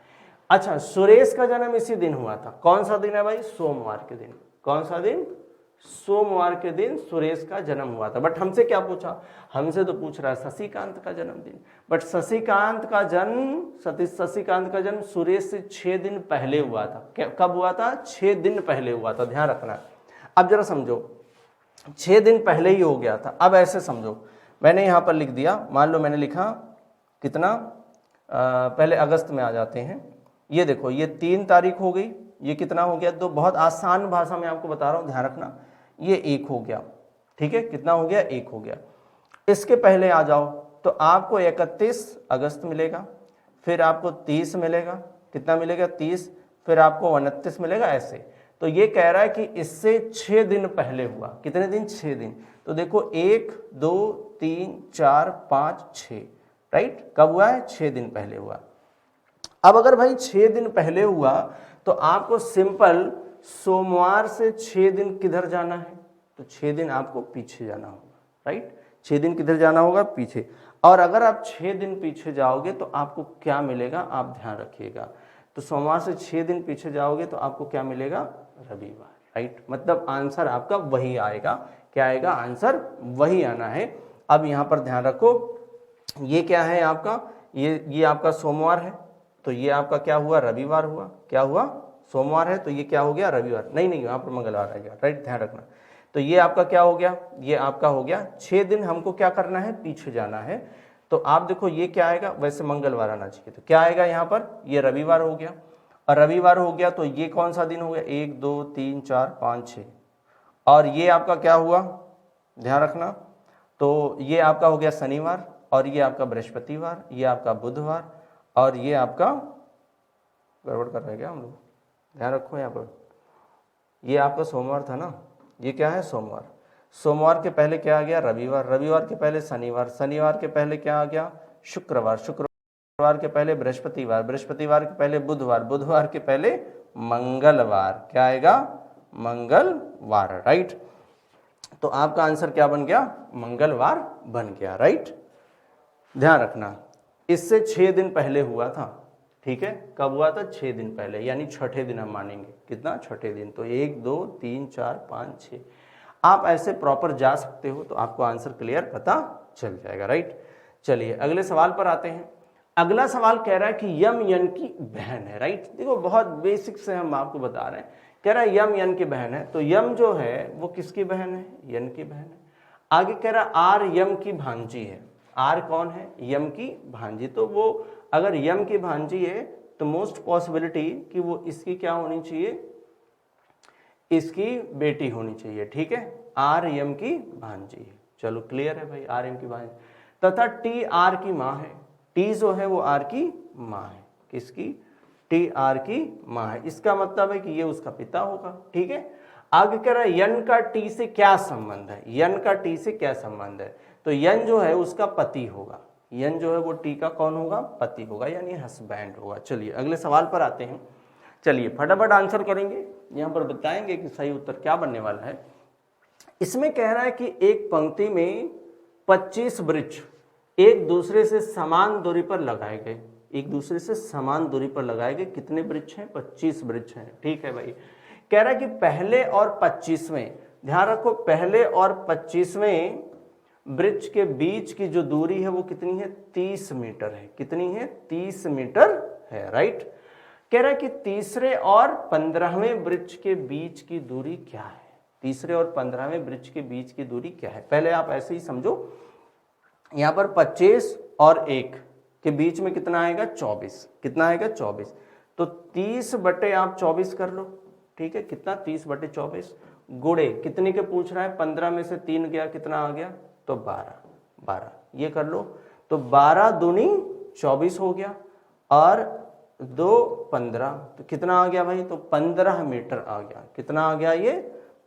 अच्छा, सुरेश का जन्म इसी दिन हुआ था, कौन सा दिन है भाई, सोमवार के दिन। कौन सा दिन, सोमवार के दिन सुरेश का जन्म हुआ था। बट हमसे क्या पूछा, हमसे तो पूछ रहा है शशिकांत का जन्मदिन, बट शशिकांत का जन्म सुरेश से 6 दिन पहले हुआ था। कब हुआ था, 6 दिन पहले हुआ था, ध्यान रखना। अब जरा समझो, 6 दिन पहले ही हो गया था। अब ऐसे समझो, मैंने यहां पर लिख दिया, मान लो मैंने लिखा कितना, पहले अगस्त में आ जाते हैं, ये देखो ये 3 तारीख हो गई, ये कितना हो गया, तो बहुत आसान भाषा में आपको बता रहा हूं, ध्यान रखना, ये 1 हो गया, ठीक है, कितना हो गया, 1 हो गया। इसके पहले आ जाओ तो आपको 31 अगस्त मिलेगा, फिर आपको 30 मिलेगा, कितना मिलेगा, 30, फिर आपको 29 मिलेगा, ऐसे। तो ये कह रहा है कि इससे 6 दिन पहले हुआ, कितने दिन, 6 दिन। तो देखो 1 2 3 4 5 6, राइट, कब हुआ है, 6 दिन पहले हुआ। अब अगर भाई 6 दिन पहले हुआ तो आपको सिंपल सोमवार से 6 दिन किधर जाना है, तो 6 दिन आपको पीछे जाना होगा, राइट, 6 दिन किधर जाना होगा, पीछे। और अगर आप 6 दिन पीछे जाओगे तो आपको क्या मिलेगा, आप ध्यान रखिएगा, तो सोमवार से 6 दिन पीछे जाओगे तो आपको क्या मिलेगा, रविवार, राइट। मतलब आंसर आपका वही आएगा, क्या आएगा, आंसर वही आना है। अब यहां पर ध्यान रखो, ये क्या है आपका, ये आपका सोमवार है, तो ये आपका क्या हुआ, रविवार हुआ, क्या हुआ, सोमवार है तो ये क्या हो गया, रविवार, नहीं यहाँ पर मंगलवार आ गया, राइट, ध्यान रखना। तो ये आपका क्या हो गया, ये आपका हो गया, 6 दिन हमको क्या करना है, पीछे जाना है। तो आप देखो ये क्या आएगा, वैसे मंगलवार आना चाहिए, तो क्या आएगा यहाँ पर, ये रविवार हो गया, और रविवार हो गया तो ये कौन सा दिन हो गया, 1 2 3 4 5 6, और ये आपका क्या हुआ, ध्यान रखना, तो ये आपका हो गया शनिवार, और ये आपका बृहस्पतिवार, ये आपका बुधवार, और ये आपका, गड़बड़ कर रहे क्या हम लोग, ध्यान रखो यहाँ पर, ये आपका सोमवार था ना, ये क्या है, सोमवार, सोमवार के पहले क्या आ गया, रविवार, रविवार के पहले शनिवार, शनिवार के पहले क्या आ गया, शुक्रवार, शुक्रवार के पहले बृहस्पतिवार, बृहस्पतिवार के पहले बुधवार, बुधवार के पहले मंगलवार, क्या आएगा, मंगलवार, राइट। तो आपका आंसर क्या बन गया, मंगलवार बन गया, राइट। ध्यान रखना, इससे 6 दिन पहले हुआ था, ठीक है, कब हुआ था, 6 दिन पहले, यानी छठे दिन हम मानेंगे, कितना, छठे दिन। तो 1 2 3 4 5 6, आप ऐसे प्रॉपर जा सकते हो तो आपको आंसर क्लियर पता चल जाएगा, राइट। चलिए अगले सवाल पर आते हैं। अगला सवाल कह रहा है कि यम यन की बहन है, राइट। देखो बहुत बेसिक से हम आपको बता रहे हैं, कह रहा है यम यन की बहन है, तो यम जो है वो किसकी बहन है, यन की बहन है। आगे कह रहा है आर यम की भांजी है, आर कौन है, यम की भांजी, तो वो अगर यम की भांजी है तो मोस्ट पॉसिबिलिटी कि वो इसकी क्या होनी चाहिए, इसकी बेटी होनी चाहिए, ठीक है, आर यम की भांजी है। चलो क्लियर है भाई, आर यम की भांजी, तथा टी आर की माँ है, टी जो है वो आर की माँ है, किसकी, टी आर की माँ है, इसका मतलब है कि ये उसका पिता होगा, ठीक है। आगे कह रहा है यन का टी से क्या संबंध है, यन का टी से क्या संबंध है, तो यन जो है उसका पति होगा, यन जो है वो टी का कौन होगा, पति होगा, यानी हस्बैंड होगा। चलिए अगले सवाल पर आते हैं, चलिए फटाफट आंसर करेंगे, यहां पर बताएंगे कि सही उत्तर क्या बनने वाला है। इसमें कह रहा है कि एक पंक्ति में 25 वृक्ष एक दूसरे से समान दूरी पर लगाए गए, एक दूसरे से समान दूरी पर लगाए गए, कितने वृक्ष हैं, 25 वृक्ष हैं, ठीक है भाई। कह रहा है कि पहले और 25वें, ध्यान रखो, पहले और 25वें वृक्ष के बीच की जो दूरी है वो कितनी है, 30 मीटर है, कितनी है, 30 मीटर है, राइट। कह रहा है कि तीसरे और 15वें वृक्ष के बीच की दूरी क्या है, तीसरे और 15वें वृक्ष के बीच की दूरी क्या है? पहले आप ऐसे ही समझो, यहाँ पर 25 और 1 के बीच में कितना आएगा? 24। कितना आएगा? 24। तो 30 बटे आप 24 कर लो, ठीक है। कितना? 30 बटे 24 गुणे कितने के पूछ रहा है? 15 में से 3 गया, कितना आ गया? तो 12। ये कर लो, तो 12 दूनी 24 हो गया और 2 15, तो कितना आ गया भाई? तो 15 मीटर आ गया। कितना आ गया? ये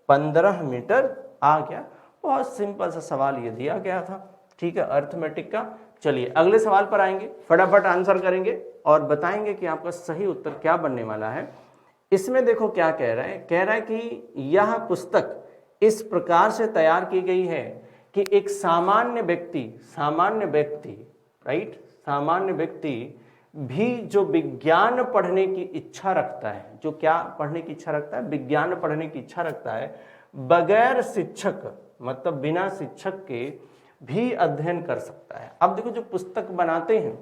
15 मीटर आ गया। बहुत सिंपल सा सवाल ये दिया गया था, ठीक है, अर्थमेटिक का। चलिए अगले सवाल पर आएंगे, फटाफट आंसर करेंगे और बताएंगे कि आपका सही उत्तर क्या बनने वाला है। इसमें देखो क्या कह रहा है, कह रहा है कि यह पुस्तक इस प्रकार से तैयार की गई है कि एक सामान्य व्यक्ति राइट, सामान्य व्यक्ति भी जो विज्ञान पढ़ने की इच्छा रखता है, जो क्या पढ़ने की इच्छा रखता है? विज्ञान पढ़ने की इच्छा रखता है, बगैर शिक्षक मतलब बिना शिक्षक के भी अध्ययन कर सकता है। अब देखो जो पुस्तक बनाते हैं,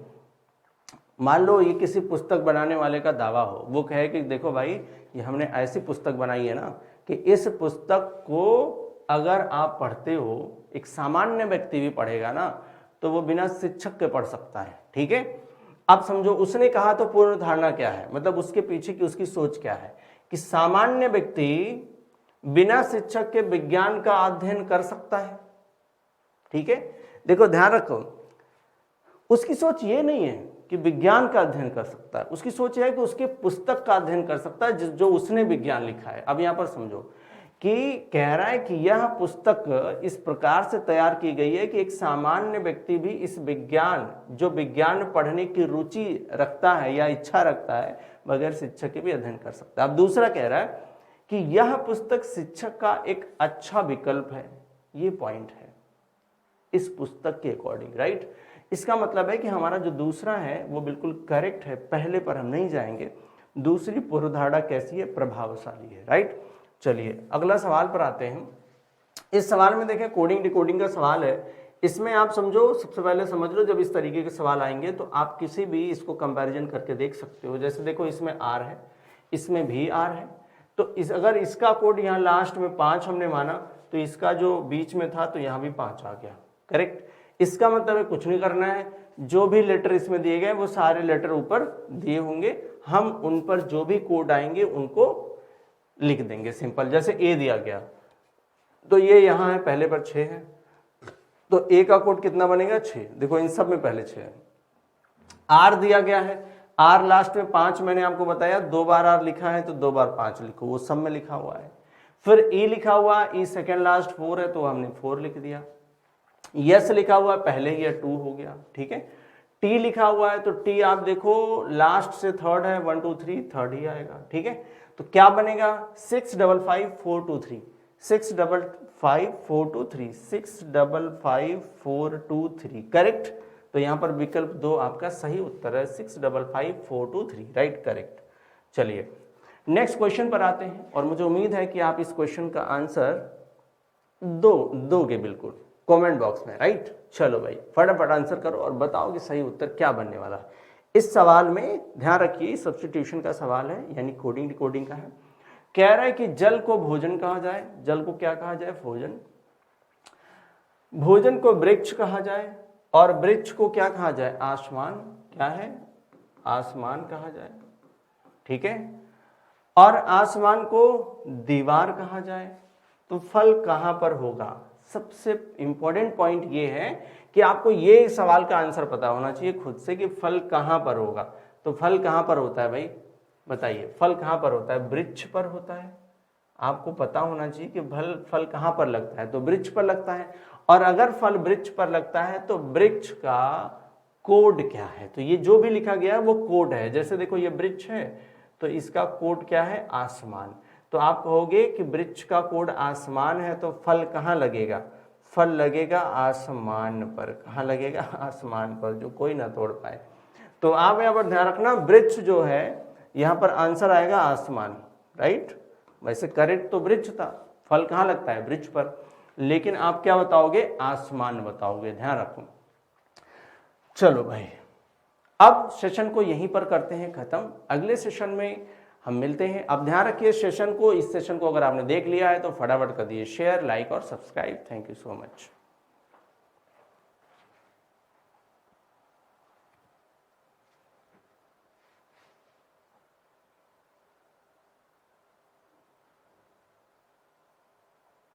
मान लो ये किसी पुस्तक बनाने वाले का दावा हो, वो कहे कि देखो भाई ये हमने ऐसी पुस्तक बनाई है ना कि इस पुस्तक को अगर आप पढ़ते हो, एक सामान्य व्यक्ति भी पढ़ेगा ना तो वो बिना शिक्षक के पढ़ सकता है, ठीक है। अब समझो उसने कहा तो पूर्ण धारणा क्या है, मतलब उसके पीछे की उसकी सोच क्या है कि सामान्य व्यक्ति बिना शिक्षक के विज्ञान का अध्ययन कर सकता है, ठीक है। देखो ध्यान रखो, उसकी सोच ये नहीं है कि विज्ञान का अध्ययन कर सकता है, उसकी सोच है कि उसके पुस्तक का अध्ययन कर सकता है जो उसने विज्ञान लिखा है। अब यहां पर समझो कि कह रहा है कि यह पुस्तक इस प्रकार से तैयार की गई है कि एक सामान्य व्यक्ति भी इस विज्ञान, जो विज्ञान पढ़ने की रुचि रखता है या इच्छा रखता है, बगैर शिक्षक के भी अध्ययन कर सकता है। अब दूसरा कह रहा है कि यह पुस्तक शिक्षक का एक अच्छा विकल्प है। ये पॉइंट है इस पुस्तक के अकॉर्डिंग, राइट। इसका मतलब है कि हमारा जो दूसरा है वो बिल्कुल करेक्ट है, पहले पर हम नहीं जाएंगे। दूसरी पूर्वधारणा कैसी है? प्रभावशाली है, राइट। चलिए अगला सवाल पर आते हैं। इस सवाल में देखें कोडिंग डिकोडिंग का सवाल है। इसमें आप समझो, सबसे पहले समझ लो, जब इस तरीके के सवाल आएंगे तो आप किसी भी इसको कंपैरिजन करके देख सकते हो। जैसे देखो इसमें R है, इसमें भी R है, तो अगर इसका कोड यहाँ लास्ट में 5 हमने माना तो इसका जो बीच में था तो यहाँ भी 5 आ गया, करेक्ट। इसका मतलब है कुछ नहीं करना है, जो भी लेटर इसमें दिए गए वो सारे लेटर ऊपर दिए होंगे, हम उन पर जो भी कोड आएंगे उनको लिख देंगे, सिंपल। जैसे A दिया गया तो ये यहाँ है, पहले पर 6 है, तो A का कोड कितना बनेगा? 6। देखो इन सब में पहले 6 है। R दिया गया है, R लास्ट में 5 मैंने आपको बताया, 2 बार R लिखा है तो 2 बार 5 लिखो, वो सब में लिखा हुआ है। फिर E लिखा हुआ, E सेकेंड लास्ट 4 है तो हमने 4 लिख दिया। यस लिखा हुआ पहले ही 2 हो गया, ठीक है। T लिखा हुआ है तो T आप देखो लास्ट से थर्ड है, 1 2 3 थर्ड ही आएगा, ठीक है। तो क्या बनेगा? 655423, 655423, 655423, करेक्ट। तो यहां पर विकल्प 2 आपका सही उत्तर है, 655423, राइट, करेक्ट। चलिए नेक्स्ट क्वेश्चन पर आते हैं और मुझे उम्मीद है कि आप इस क्वेश्चन का आंसर दोगे बिल्कुल कमेंट बॉक्स में, राइट। चलो भाई फटाफट आंसर करो और बताओ कि सही उत्तर क्या बनने वाला है। इस सवाल में ध्यान रखिए सब्स्टिट्यूशन का सवाल है, यानी कोडिंग डिकोडिंग का है। कह रहा है कि जल को भोजन कहा जाए, जल को क्या कहा जाए? भोजन। भोजन को वृक्ष कहा जाए और वृक्ष को क्या कहा जाए? आसमान। क्या है? आसमान कहा जाए, ठीक है। और आसमान को दीवार कहा जाए तो फल कहां पर होगा? सबसे इंपॉर्टेंट पॉइंट ये है कि आपको ये सवाल का आंसर पता होना चाहिए खुद से कि फल कहां पर होगा। तो फल कहां पर होता है भाई? बताइए, फल कहां पर होता है? वृक्ष पर होता है। आपको पता होना चाहिए कि फल कहां पर लगता है, तो वृक्ष पर लगता है। और अगर फल वृक्ष पर लगता है तो वृक्ष का कोड क्या है? तो ये जो भी लिखा गया है वो कोड है। जैसे देखो ये वृक्ष है तो इसका कोड क्या है? आसमान। तो आप कहोगे कि वृक्ष का कोड आसमान है तो फल कहाँ लगेगा? फल लगेगा आसमान पर। कहाँ लगेगा? आसमान पर, जो कोई ना तोड़ पाए। तो आप यहाँ पर ध्यान रखना, वृक्ष जो है यहाँ पर आंसर आएगा आसमान, राइट। वैसे करेक्ट तो वृक्ष था, फल कहाँ लगता है? वृक्ष पर, लेकिन आप क्या बताओगे? आसमान बताओगे, ध्यान रखो। चलो भाई अब सेशन को यहीं पर करते हैं खत्म। अगले सेशन में हम मिलते हैं। अब ध्यान रखिए सेशन को, इस सेशन को अगर आपने देख लिया है तो फटाफट कर दिए शेयर, लाइक और subscribe. Thank you so much.